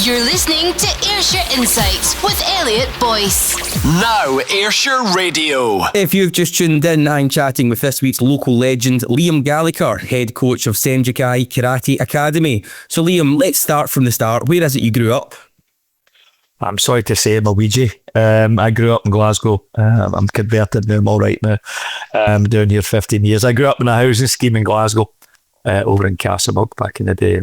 You're listening to Ayrshire Insights with Elliot Boyce. Now, Ayrshire Radio. If you've just tuned in, I'm chatting with this week's local legend, Liam Gallagher, head coach of Senjokai Karate Academy. So Liam, let's start from the start. Where is it you grew up? I'm sorry to say, I'm a Ouija. I grew up in Glasgow. I'm converted now, I'm all right now. I'm down here 15 years. I grew up in a housing scheme in Glasgow, over in Castlemilk back in the day.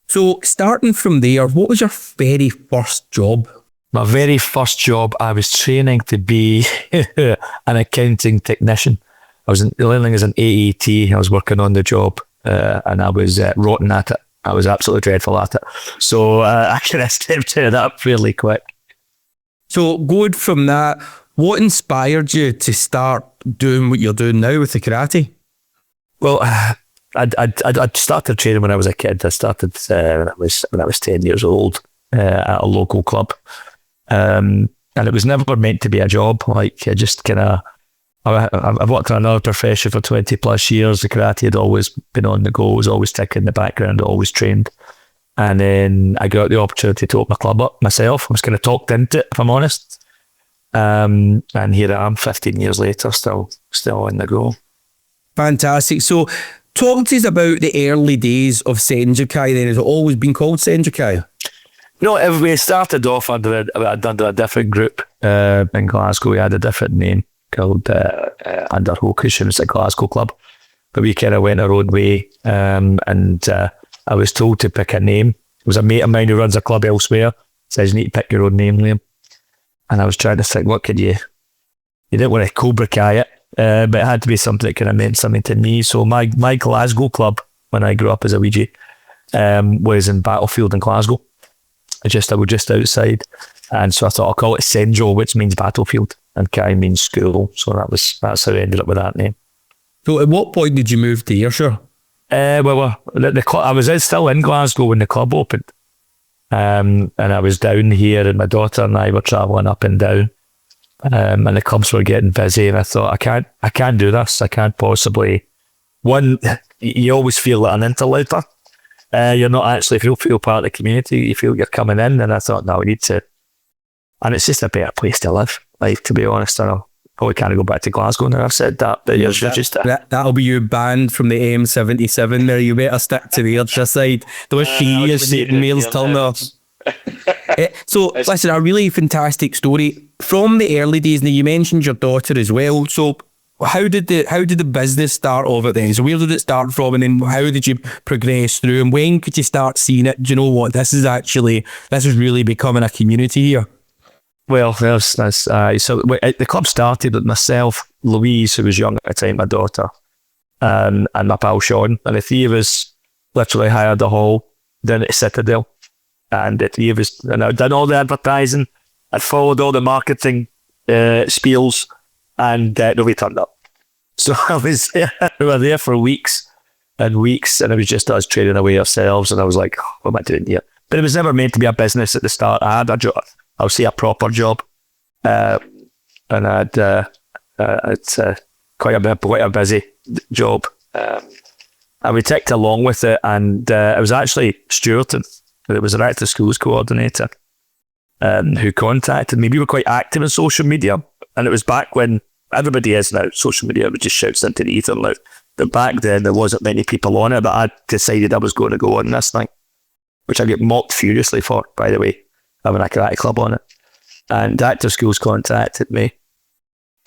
So starting from there, what was your very first job? My very first job, I was training to be an accounting technician. I was learning as an AAT. I was working on the job and I was rotten at it. I was absolutely dreadful at it. So I kind of stepped out of that fairly quick. So going from that, what inspired you to start doing what you're doing now with the karate? Well, I'd started training when I was a kid. I started when I was 10 years old at a local club. And it was never meant to be a job. Like, I just kind of, I've worked in another profession for 20 plus years. The karate had always been on the go, was always ticking in the background, always trained. And then I got the opportunity to open my club up myself. I was kind of talked into it, if I'm honest. And here I am 15 years later, still on the go. Fantastic. So talk to us about the early days of Senjokai then. Has it always been called Senjokai? No, we started off under a different group in Glasgow. We had a different name called Under Hocus. It was a Glasgow club. But we kind of went our own way. And I was told to pick a name. It was a mate of mine who runs a club elsewhere. Says, you need to pick your own name, Liam. And I was trying to think, what could you didn't want to Cobra Kai it. But it had to be something that kind of meant something to me. So my Glasgow club, when I grew up as a Ouija, was in Battlefield in Glasgow. I was just outside. And so I thought I'll call it Senjo, which means battlefield, and Kai means school. So that's how I ended up with that name. So at what point did you move to Ayrshire? Well, I was still in Glasgow when the club opened. And I was down here and my daughter and I were travelling up and down. And the clubs were getting busy and I thought, I can't do this. I can't possibly. One, you always feel like an interloper. You're not actually feel part of the community. You feel you're coming in, and I thought, no, we need to. And it's just a better place to live. Like, to be honest, I probably can't go back to Glasgow now. I've said that, but you're just that'll be you banned from the AM77 there. You better stick to the Ayrshire side. Those serious males turn off. So listen, a really fantastic story from the early days. Now you mentioned your daughter as well. So how did the business start of it then? So where did it start from, and then how did you progress through, and when could you start seeing it? Do you know what, this is really becoming a community here? Well, so the club started with myself, Louise, who was young at the time, my daughter, and my pal Sean, and the three of us literally hired a hall down at Citadel, and the three of us, and I'd done all the advertising, I'd followed all the marketing spiels, and nobody turned up. So we were there for weeks and weeks, and it was just us trading away ourselves, and I was like, what am I doing here? But it was never meant to be a business at the start. I had a job, I would say a proper job, and I'd quite a busy job, and we ticked along with it, and it was actually Stuarton, who was an active schools coordinator, who contacted me. We were quite active in social media, and it was back when everybody is now. Social media just shouts into the ether now. But back then there wasn't many people on it, but I decided I was going to go on this thing, which I get mocked furiously for, by the way, having a karate club on it. And active schools contacted me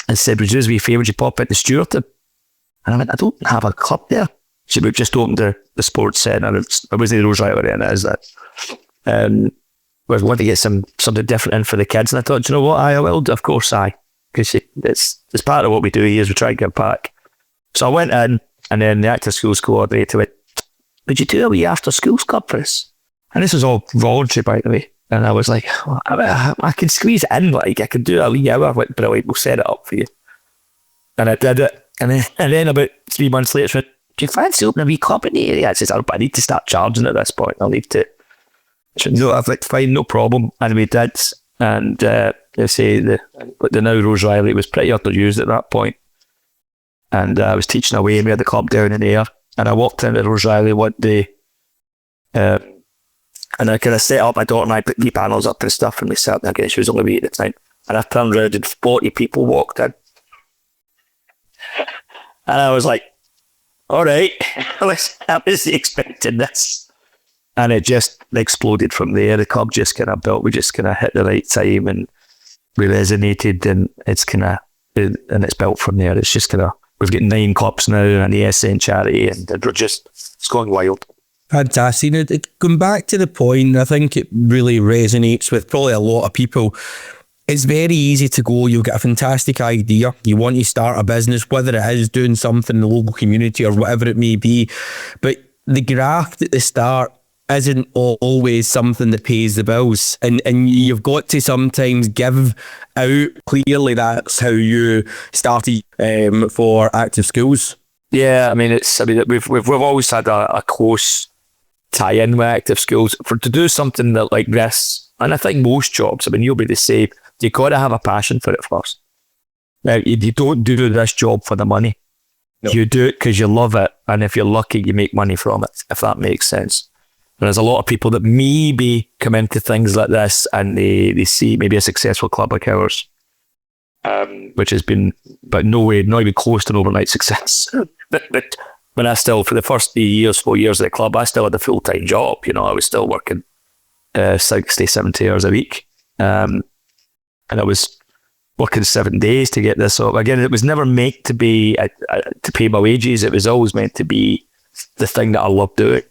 and said, would you do us a favour, would you pop into Stuarton? And I went, I don't have a club there. She would just opened the sports centre. It was the Rose Riley Arena, is that? We wanted to get something different in for the kids, and I thought, do you know what, I will, of course because it's part of what we do here is we try and give back. So I went in, and then the active schools coordinator went, would you do a wee after schools club for us? And this was all voluntary, by the way. And I was like, well, I can squeeze it in, like I could do a wee hour. I went, brilliant, we'll set it up for you. And I did it. And then about 3 months later, I went, do you fancy opening a wee club in the area? I said, I need to start charging at this point. I'll need to. I said, no, I was like, fine, no problem. And we did. And they say the now Rose Riley was pretty underused at that point. And I was teaching away, and we had the club down in there. And I walked into Rose Riley one day, And I kind of set up, my daughter and I put the panels up and stuff, and we sat there again. She was only wee at the time. And I turned around and 40 people walked in. And I was like, all right, I was expecting this. And it just exploded from there. The club just kind of built, we just kind of hit the right time and we resonated, and it's kind of, and it's built from there. It's just kind of, we've got 9 clubs now and the SN charity, and we're just, it's going wild. Fantastic. Now, going back to the point, I think it really resonates with probably a lot of people. It's very easy to go, you've got a fantastic idea, you want to start a business, whether it is doing something in the local community or whatever it may be, but the graft at the start isn't always something that pays the bills, and you've got to sometimes give out. Clearly that's how you started for Active Schools. Yeah, I mean, we've always had a close tie-in with Active Schools. To do something that like this, and I think most jobs, I mean, you'll be the same, you got to have a passion for it first. Now, you don't do this job for the money. No. You do it because you love it, and if you're lucky, you make money from it, if that makes sense. And there's a lot of people that maybe come into things like this and they see maybe a successful club like ours, which has been, but no way, not even close to an overnight success. But when I still, for the first 4 years of the club, I still had a full-time job. You know, I was still working 60, 70 hours a week. And I was working 7 days to get this up. Again, it was never meant to be to pay my wages. It was always meant to be the thing that I loved doing.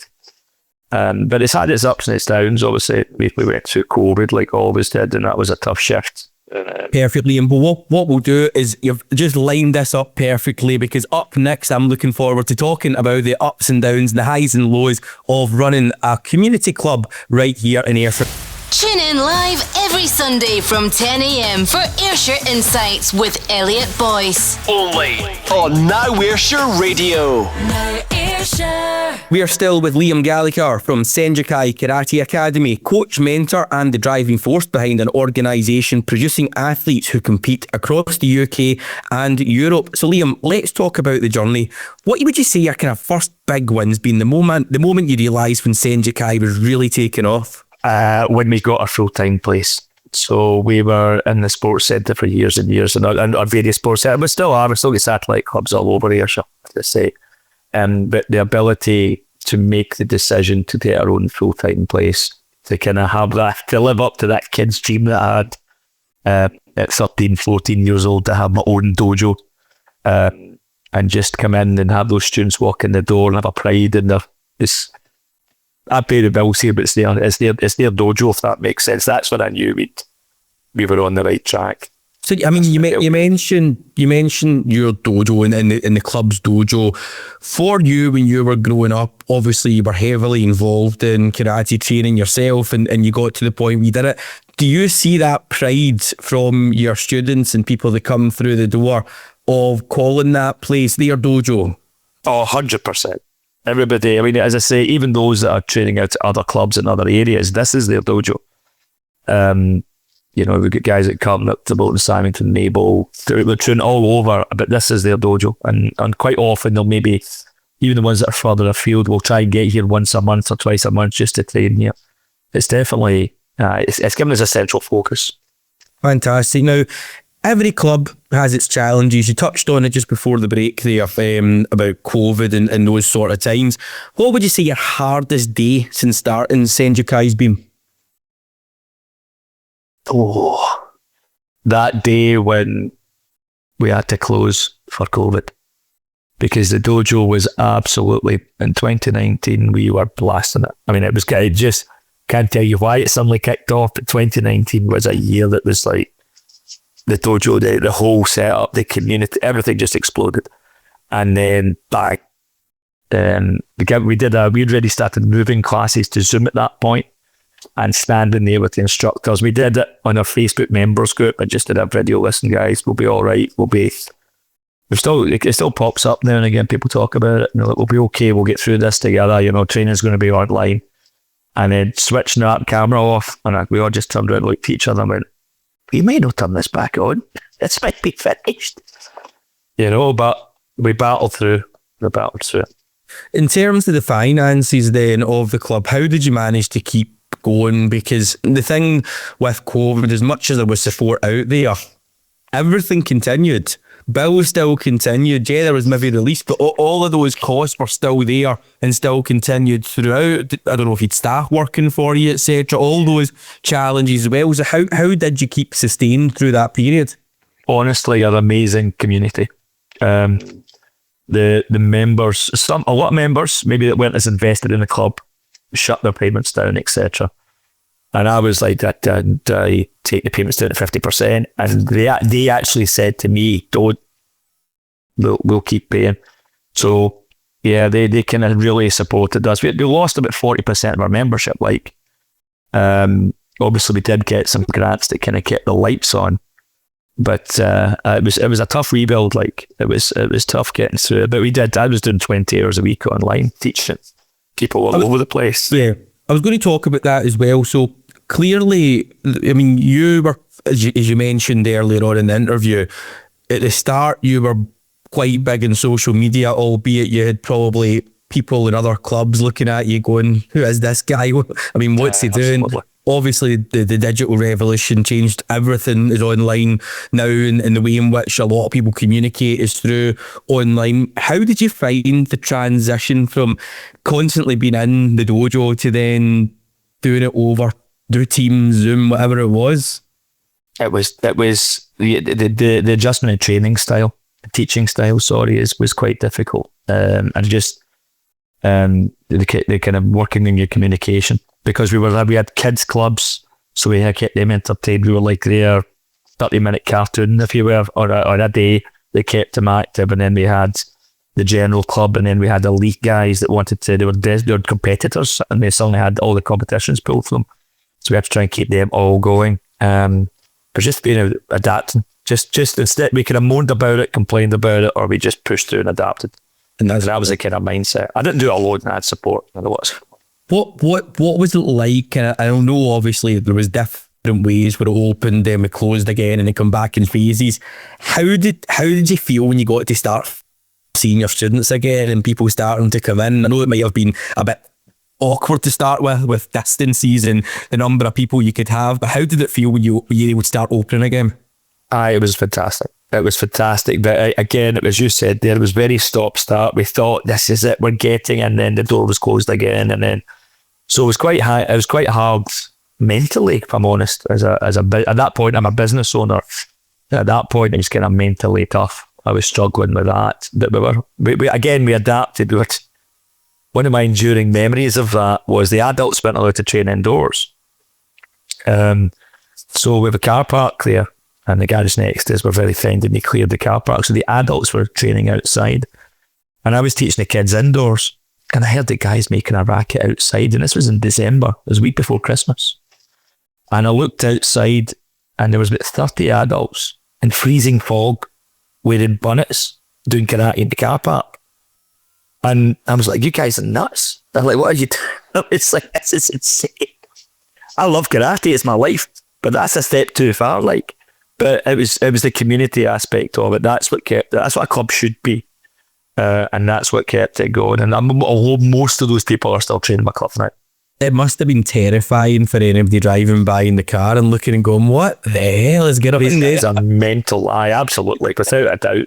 But it's had its ups and its downs. Obviously, we went through COVID like all of us did, and that was a tough shift. Perfectly. And what we'll do is you've just lined this up perfectly, because up next I'm looking forward to talking about the ups and downs and the highs and lows of running a community club right here in Ayrshire. Tune in live every Sunday from 10 a.m. for Ayrshire Insights with Elliot Boyce. Only on Now Ayrshire Radio. Now Ayrshire. We are still with Liam Gallagher from Senjokai Karate Academy, coach, mentor and the driving force behind an organisation producing athletes who compete across the UK and Europe. So Liam, let's talk about the journey. What would you say your kind of first big wins been, the moment you realised when Senjokai was really taking off? When we got our full-time place. So we were in the sports centre for years and years, and our various sports centres. We still are. We still get satellite clubs all over Ayrshire, to say. But the ability to make the decision to get our own full-time place, to kind of have that, to live up to that kid's dream that I had at 13, 14 years old, to have my own dojo, and just come in and have those students walk in the door and have a pride in their... I pay the bills here, but it's their dojo, if that makes sense. That's when I knew we were on the right track. So, I mean, you mentioned your dojo and the club's dojo. For you, when you were growing up, obviously you were heavily involved in karate training yourself, and you got to the point where you did it. Do you see that pride from your students and people that come through the door of calling that place their dojo? Oh, 100%. Everybody, I mean, as I say, even those that are training out to other clubs in other areas, this is their dojo. You know, we've got guys that come up to Bolton, Symington, Maple, they're training all over, but this is their dojo. And quite often they'll maybe, even the ones that are further afield, will try and get here once a month or twice a month just to train here. It's definitely, it's given us a central focus. Fantastic. Now, every club has its challenges. You touched on it just before the break there about COVID and those sort of times. What would you say your hardest day since starting Senjokai's been? Oh, that day when we had to close for COVID, because the dojo was absolutely, in 2019, we were blasting it. I mean, it was, I just can't tell you why it suddenly kicked off, but 2019 was a year that was like, the dojo, the whole setup, the community, everything just exploded. And then back, we'd already started moving classes to Zoom at that point and standing there with the instructors. We did it on our Facebook members group. I just did a video, listen guys, we'll be all right. It still pops up now and again, people talk about it, and they're like, we'll be okay, we'll get through this together, you know, training's going to be online. And then switching that camera off, and we all just turned around and looked at each other and went, we may not turn this back on. This might be finished. You know, but we battled through. In terms of the finances then of the club, how did you manage to keep going? Because the thing with COVID, as much as there was support out there, everything continued. Bills still continued. Yeah, there was maybe release, but all of those costs were still there and still continued throughout. I don't know if you'd staff working for you, etc. All those challenges as well. So how did you keep sustained through that period? Honestly, an amazing community. The members, a lot of members maybe that weren't as invested in the club, shut their payments down, etc. And I was like, I take the payments down to 50%. And they actually said to me, don't, we'll keep paying. So yeah, they kind of really supported us. We lost about 40% of our membership. Like, obviously we did get some grants that kind of kept the lights on, but it was a tough rebuild. Like it was tough getting through it. But I was doing 20 hours a week online teaching people all over the place. Yeah. I was going to talk about that as well. So clearly, I mean, you were, as you mentioned earlier on in the interview, at the start, you were quite big in social media, albeit you had probably people in other clubs looking at you going, who is this guy? I mean, what's he doing? Absolutely. Obviously, the digital revolution changed everything. Is online now, and the way in which a lot of people communicate is through online. How did you find the transition from constantly being in the dojo to then doing it over through Teams, Zoom, whatever it was? It was the adjustment in training style, teaching style. Sorry, was quite difficult, and just the kind of working in your communication. Because we had kids clubs, so we had kept them entertained. We were like their 30-minute cartoon, if you will, or a day. They kept them active, and then we had the general club, and then we had elite guys that wanted to. They were competitors, and they suddenly had all the competitions pulled from them. So we had to try and keep them all going. But just being adapting. Just instead, we could have moaned about it, complained about it, or we just pushed through and adapted. And that was the kind of mindset. I didn't do it alone. I had support. Otherwise. What was it like? I don't know, obviously there was different ways where it opened, then we closed again, and it come back in phases. How did you feel when you got to start seeing your students again and people starting to come in? I know it might have been a bit awkward to start with distances and the number of people you could have, but how did it feel when you would start opening again? It was fantastic. It was fantastic, but again, as you said there, it was very stop-start. We thought, this is it, we're getting, and then the door was closed again, and then so it was quite high. It was quite hard mentally, if I'm honest. At that point, I'm a business owner. At that point, it was kind of mentally tough. I was struggling with that, but we adapted. One of my enduring memories of that was the adults weren't allowed to train indoors. So we have a car park there, and the garage next to us were very friendly, and they cleared the car park. So the adults were training outside, and I was teaching the kids indoors. And I heard the guys making a racket outside, and this was in December. It was a week before Christmas. And I looked outside, and there was about 30 adults in freezing fog, wearing bonnets, doing karate in the car park. And I was like, you guys are nuts. They're like, what are you doing? It's like, this is insane. I love karate, it's my life, but that's a step too far, like. But it was the community aspect of it. That's what a club should be. And that's what kept it going. And most of those people are still training my club now. It must have been terrifying for anybody driving by in the car and looking and going, what the hell is going on? It's a mental eye, absolutely, without a doubt.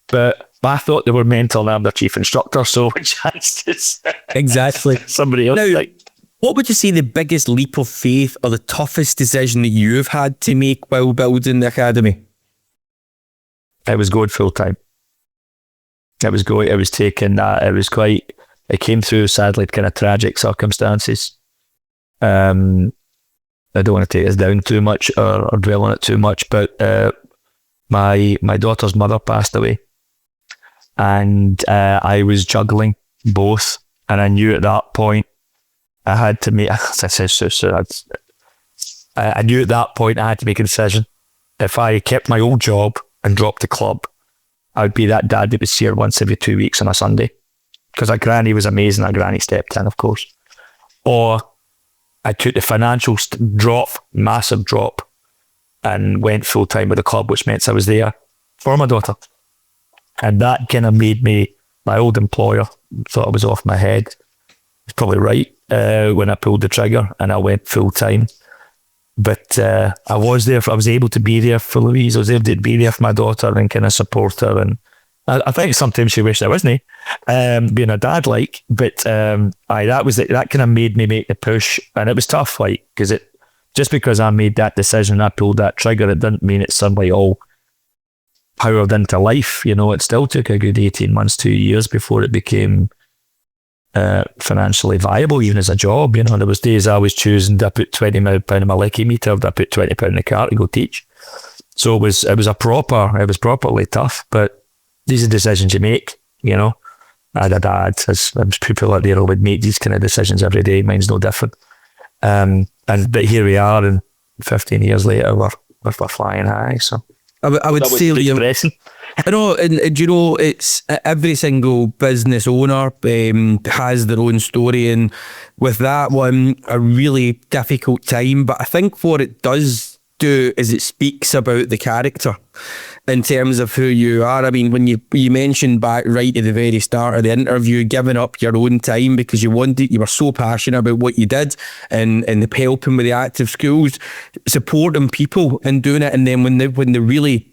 But I thought they were mental, and I'm their chief instructor, so chances. Exactly. Somebody else. Now, what would you say the biggest leap of faith or the toughest decision that you've had to make while building the academy? It was going full time. It came through, sadly, kind of tragic circumstances. I don't want to take this down too much or dwell on it too much, but my daughter's mother passed away, and I was juggling both, and I knew at that point I had to make, I knew at that point I had to make a decision. If I kept my old job and dropped the club, I would be that dad that would see her once every 2 weeks on a Sunday. Because our granny was amazing. Our granny stepped in, of course. Or I took the financial massive drop, and went full time with the club, which meant I was there for my daughter. And that kind of made me, my old employer thought I was off my head. It's probably right. when I pulled the trigger and I went full time. But I was able to be there for Louise. I was able to be there for my daughter and kind of support her. And I think sometimes she wished I wasn't, being a dad, like. But that kind of made me make the push, and it was tough, like, because just because I made that decision, I pulled that trigger, it didn't mean it suddenly all powered into life. It still took a good 18 months, 2 years before it became financially viable, even as a job. There was days I was choosing, do I put £20 in my Licky meter, do I put £20 in the car to go teach? So it was properly tough, but these are decisions you make. I had a dad, as people out there would make these kind of decisions every day. Mine's no different. But here we are, and 15 years later, we're flying high. So I would say, Liam, I know, and it's every single business owner has their own story, and with that one, a really difficult time. But I think what it does do is it speaks about the character in terms of who you are. I mean, when you mentioned back right at the very start of the interview, giving up your own time because you were so passionate about what you did and helping with the active schools, supporting people and doing it, and then when the really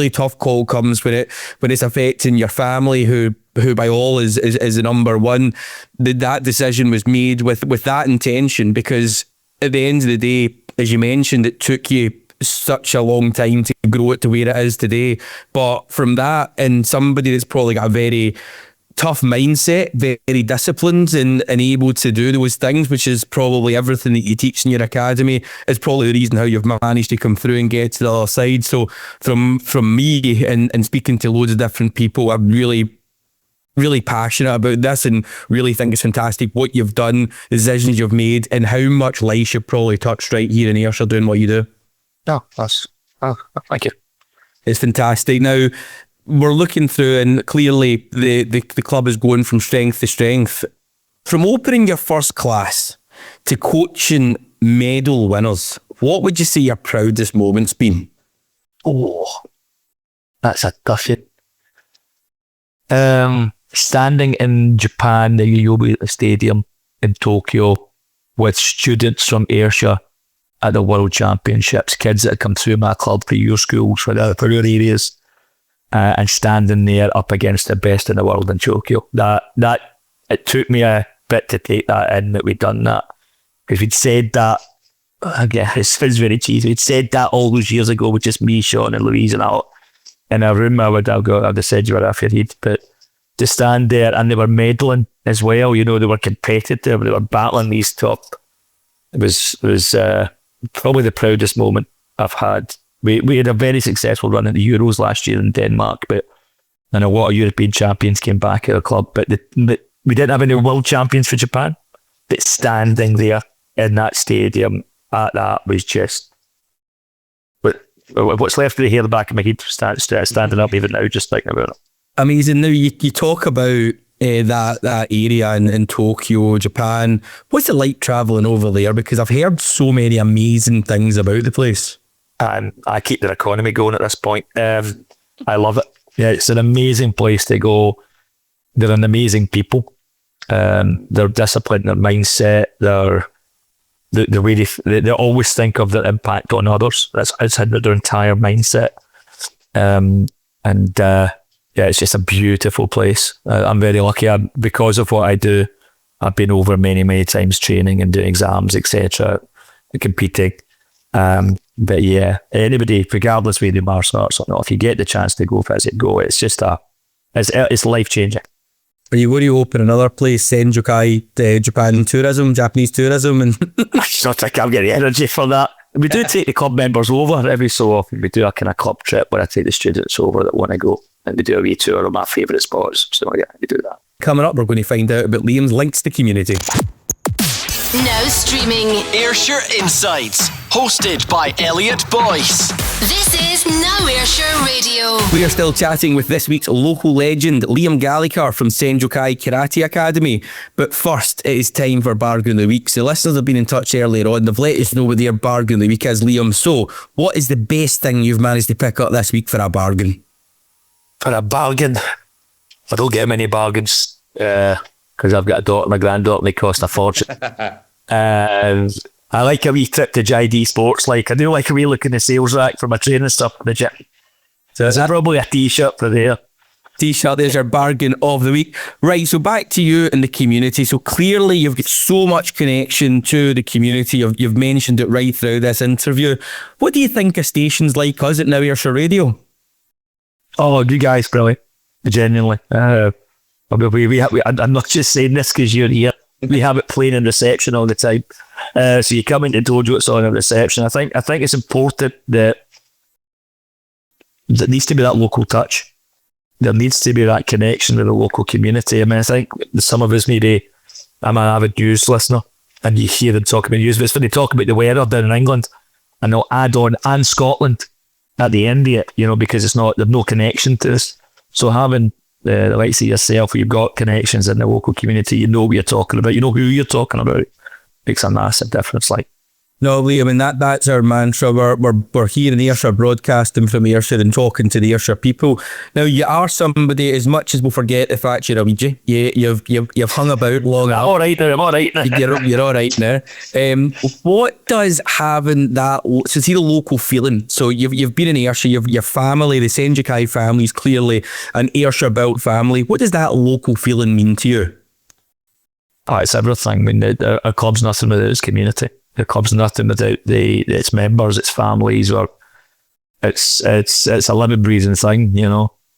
tough call comes, when it's affecting your family, who by all is the number one, that decision was made with that intention, because at the end of the day, as you mentioned, it took you such a long time to grow it to where it is today. But from that, and somebody that's probably got a very tough mindset, very disciplined and able to do those things, which is probably everything that you teach in your academy, is probably the reason how you've managed to come through and get to the other side. So from me and speaking to loads of different people, I'm really passionate about this and really think it's fantastic what you've done, the decisions you've made, and how much life you've probably touched right here in Ayrshire doing what you do. Thank you. It's fantastic. Now, we're looking through, and clearly the club is going from strength to strength. From opening your first class to coaching medal winners, what would you say your proudest moment's been? Oh, that's a toughie. Standing in Japan, the Yoyogi Stadium in Tokyo, with students from Ayrshire at the World Championships, kids that had come through my club for your schools, for our areas, and standing there up against the best in the world in Tokyo. That it took me a bit to take that in, that we'd done that, because we'd said that. Again, it sounds very cheesy. We'd said that all those years ago with just me, Sean, and Louise, and all in a room. I'd have said you were off your head, but to stand there, and they were medaling as well. They were competitive. They were battling these top. It was probably the proudest moment I've had. We had a very successful run at the Euros last year in Denmark, but I know a lot of European champions came back at the club, but we didn't have any world champions for Japan. But standing there in that stadium at that was just. What's left of the hair in the back of my head standing up even now, just thinking about it. Amazing. Now, you talk about that area in Tokyo, Japan. What's it like travelling over there? Because I've heard so many amazing things about the place. I keep their economy going at this point. I love it. Yeah, it's an amazing place to go. They're an amazing people. Their discipline, their mindset, the way they always think of their impact on others. That's their entire mindset. Yeah, it's just a beautiful place. I'm very lucky. Because of what I do, I've been over many, many times training and doing exams, etc., competing. But yeah, anybody, regardless whether they're martial arts or not, if you get the chance to go visit, go. It's just it's life changing. Are you going to open another place, Senjokai Japanese tourism? And I just don't think I'll get the energy for that. We do take the club members over every so often. We do a kind of club trip where I take the students over that want to go, and we do a wee tour of my favourite spots. So yeah, we do that. Coming up, we're going to find out about Liam's links to community. Now streaming Ayrshire Insights, hosted by Elliot Boyce. This is Now Ayrshire Radio. We are still chatting with this week's local legend, Liam Gallagher from Senjokai Karate Academy. But first, it is time for Bargain of the Week. So listeners have been in touch earlier on. They've let us know what their Bargain of the Week is, Liam. So what is the best thing you've managed to pick up this week for a bargain? For a bargain? I don't get many bargains. Because because I've got a daughter and a granddaughter and they cost a fortune. I like a wee trip to JD Sports. Like, I do like a wee look in the sales rack for my training stuff at the gym. So it's probably a t-shirt for there. T-shirt, there's your bargain of the week. Right, so back to you and the community. So clearly you've got so much connection to the community. You've mentioned it right through this interview. What do you think of stations like us at Now Ayrshire Radio? Oh, you guys, brilliant. Genuinely. I'm not just saying this because you're here. We have it playing in reception all the time. So you come into Dojo, it's on in reception. I think it's important that there needs to be that local touch. There needs to be that connection with the local community. I mean, I think some of us maybe, I'm an avid news listener, and you hear them talk about news, but it's when they talk about the weather down in England, and they'll add on, and Scotland at the end of it, because there's no connection to us. So having the likes of yourself, where you've got connections in the local community, you know what you're talking about, you know who you're talking about, makes a massive difference. Like, no, Liam, and that's our mantra. We're here in Ayrshire, broadcasting from Ayrshire and talking to the Ayrshire people. Now, you are somebody, as much as we'll forget the fact you're a Ouija, you've hung about long enough. I'm all right now. You're all right now. What does having that, so see the local feeling, so you've been in Ayrshire, your family, the Senjokai family is clearly an Ayrshire built family. What does that local feeling mean to you? Oh, it's everything. I mean, our club's nothing without its community. The club's nothing without its members, its families, or it's a living, breathing thing,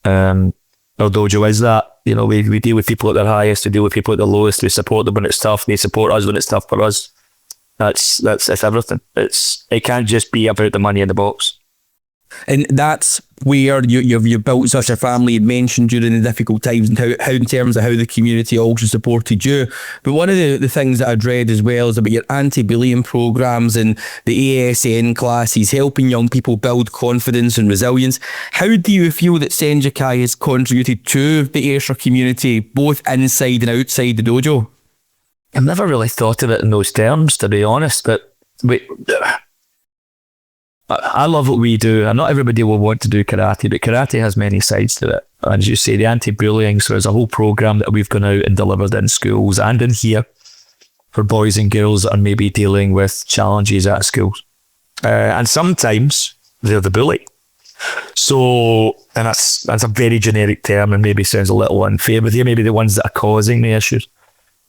Our dojo is that. We deal with people at their highest, we deal with people at their lowest, we support them when it's tough, they support us when it's tough for us. That's everything. It can't just be about the money in the box. And that's where you've built such a family. You mentioned during the difficult times and how in terms of how the community also supported you. But one of the things that I'd read as well is about your anti-bullying programs and the ASN classes, helping young people build confidence and resilience. How do you feel that Senjokai has contributed to the Ayrshire community, both inside and outside the dojo? I've never really thought of it in those terms, to be honest, but I love what we do, and not everybody will want to do karate, but karate has many sides to it. And as you say, the anti-bullying, so there's a whole program that we've gone out and delivered in schools and in here for boys and girls that are maybe dealing with challenges at schools. And sometimes they're the bully. So, and that's a very generic term and maybe sounds a little unfair, but they're maybe the ones that are causing the issues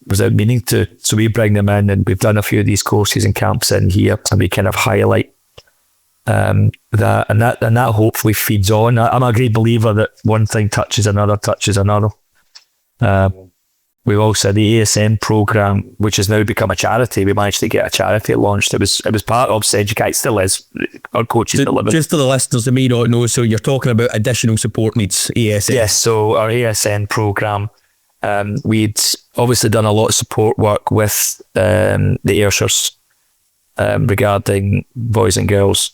without meaning to. So we bring them in, and we've done a few of these courses and camps in here, and we kind of highlight that hopefully feeds on. I'm a great believer that one thing touches another. We've also the ASN program, which has now become a charity. We managed to get a charity launched. It was part of Senjokai. It still is. Our coaches deliver. Just for the listeners that may not know, so you're talking about additional support needs, ASN. Yes, so our ASN program, we'd obviously done a lot of support work with the Ayrshires regarding boys and girls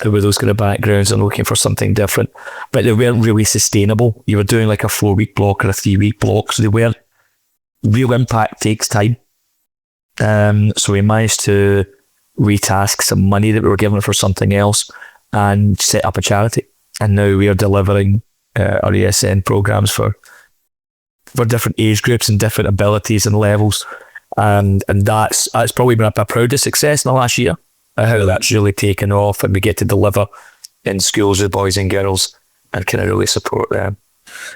who were those kind of backgrounds and looking for something different, but they weren't really sustainable. You were doing like a 4-week block or a 3-week block, so they weren't. Real impact takes time. So we managed to retask some money that we were given for something else and set up a charity. And now we are delivering our ASN programs for different age groups and different abilities and levels. And that's probably been a proudest success in the last year. How that's really taken off, and we get to deliver in schools with boys and girls and kind of really support them.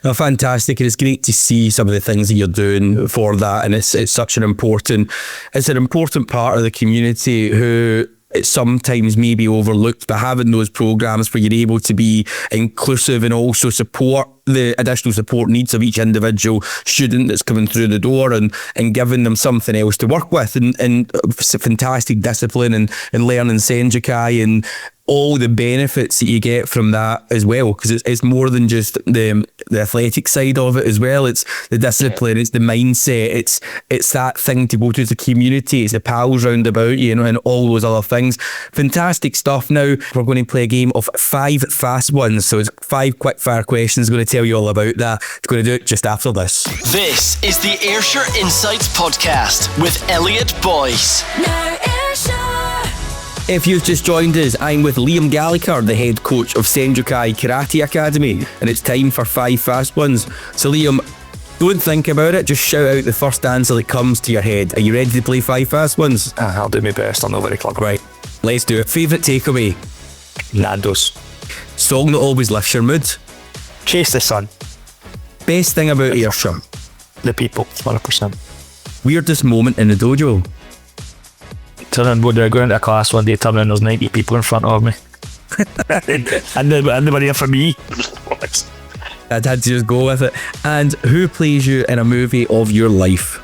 Oh, fantastic. And it's great to see some of the things that you're doing for that, and it's such an important part of the community who it's sometimes maybe overlooked, but having those programs where you're able to be inclusive and also support the additional support needs of each individual student that's coming through the door, and giving them something else to work with, and fantastic discipline and learning Senjokai and all the benefits that you get from that as well, because it's more than just the athletic side of it as well. It's the discipline, it's the mindset, it's that thing to go to the community, it's the pals round about you, and all those other things. Fantastic stuff. Now we're going to play a game of 5 fast ones, so it's 5 quick fire questions. I'm going to tell you all about that. I'm going to do it just after this. This is the Ayrshire Insights podcast with Elliot Boyce. Now Ayrshire. If you've just joined us, I'm with Liam Gallagher, the head coach of Senjokai Karate Academy, and it's time for 5 fast ones. So Liam, Don't think about it, just shout out the first answer that comes to your head. Are you ready to play 5 fast ones? I'll do my best. I'm not very clever. Right, let's do it. Favourite takeaway? Nando's. Song that always lifts your mood? Chase the Sun. Best thing about Ayrshire? The people, 100%. Weirdest moment in the dojo? Going into a class one day, turning and there's 90 people in front of me. and nobody here for me. I'd had to just go with it. And who plays you in a movie of your life?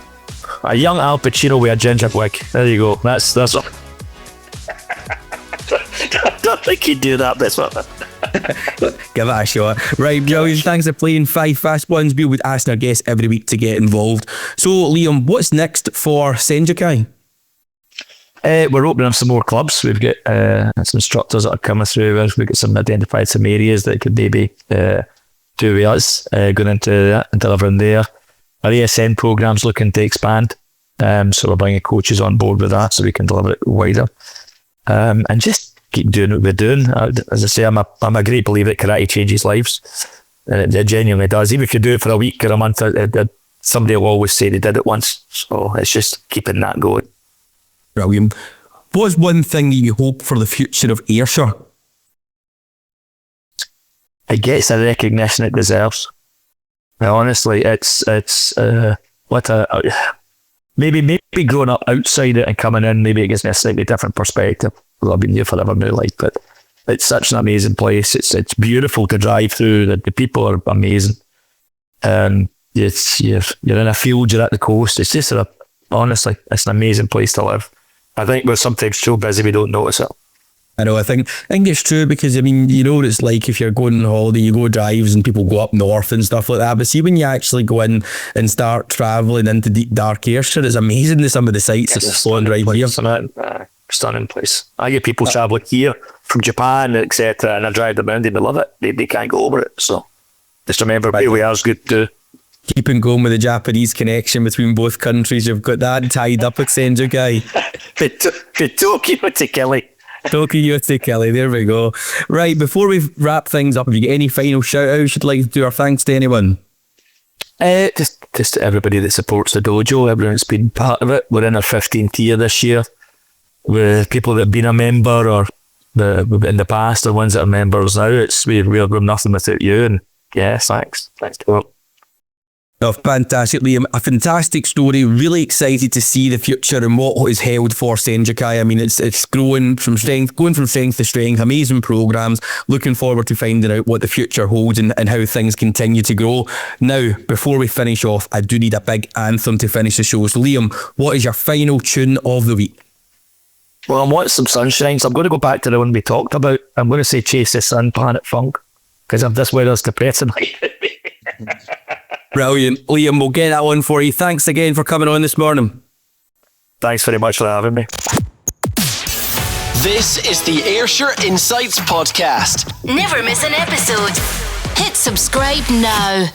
A young Al Pacino with a ginger wig. There you go. That's all. I don't think he'd do that, but it's what. Give it a shot. Right, brilliant. Thanks for playing 5 fast ones. We would ask our guests every week to get involved. So, Liam, what's next for Senjokai? We're opening up some more clubs. We've got some instructors that are coming through. We've got some identified some areas that could maybe do with us going into that and delivering there. Our ASN program's looking to expand, so we're bringing coaches on board with that so we can deliver it wider, and just keep doing what we're doing. As I say, I'm a great believer that karate changes lives, and it genuinely does. Even if you do it for a week or a month, somebody will always say they did it once. So it's just keeping that going. Brilliant. What's one thing that you hope for the future of Ayrshire? It gets the recognition it deserves. Now, honestly, it's maybe growing up outside it and coming in, maybe it gives me a slightly different perspective. Well, I've been here forever now, but it's such an amazing place. It's beautiful to drive through. The people are amazing. You're in a field, you're at the coast. It's just honestly, it's an amazing place to live. I think we're sometimes so busy we don't notice it. I know, I think it's true because, I mean, you know what it's like if you're going on holiday, you go drives and people go up north and stuff like that. But see, when you actually go in and start travelling into deep, dark Ayrshire, it's amazing to some of the sights that's flowing right here. Stunning place. I get people travelling here from Japan, etc., and I drive them around and they love it. They can't go over it. So just remember, where we are is good too. Keeping going with the Japanese connection between both countries, you've got that tied up at Senjokai. Tokyo to Kelly. Tokyo to Kelly, there we go. Right, before we wrap things up, have you got any final shout outs you'd like to do, or thanks to anyone? Just to everybody that supports the dojo, everyone that's been part of it. We're in our 15th year this year. With people that have been a member or in the past, or ones that are members now, we're nothing without you. And yeah, thanks to them. Oh, fantastic, Liam. A fantastic story. Really excited to see the future and what is held for Senjokai. I mean, it's going from strength to strength. Amazing programs. Looking forward to finding out what the future holds and how things continue to grow. Now, before we finish off, I do need a big anthem to finish the show. So, Liam, what is your final tune of the week? Well, I want some sunshine, so I'm going to go back to the one we talked about. I'm going to say Chase the Sun, Planet Funk, because if this weather's depressing. Brilliant. Liam, we'll get that one for you. Thanks again for coming on this morning. Thanks very much for having me. This is the Ayrshire Insights podcast. Never miss an episode. Hit subscribe now.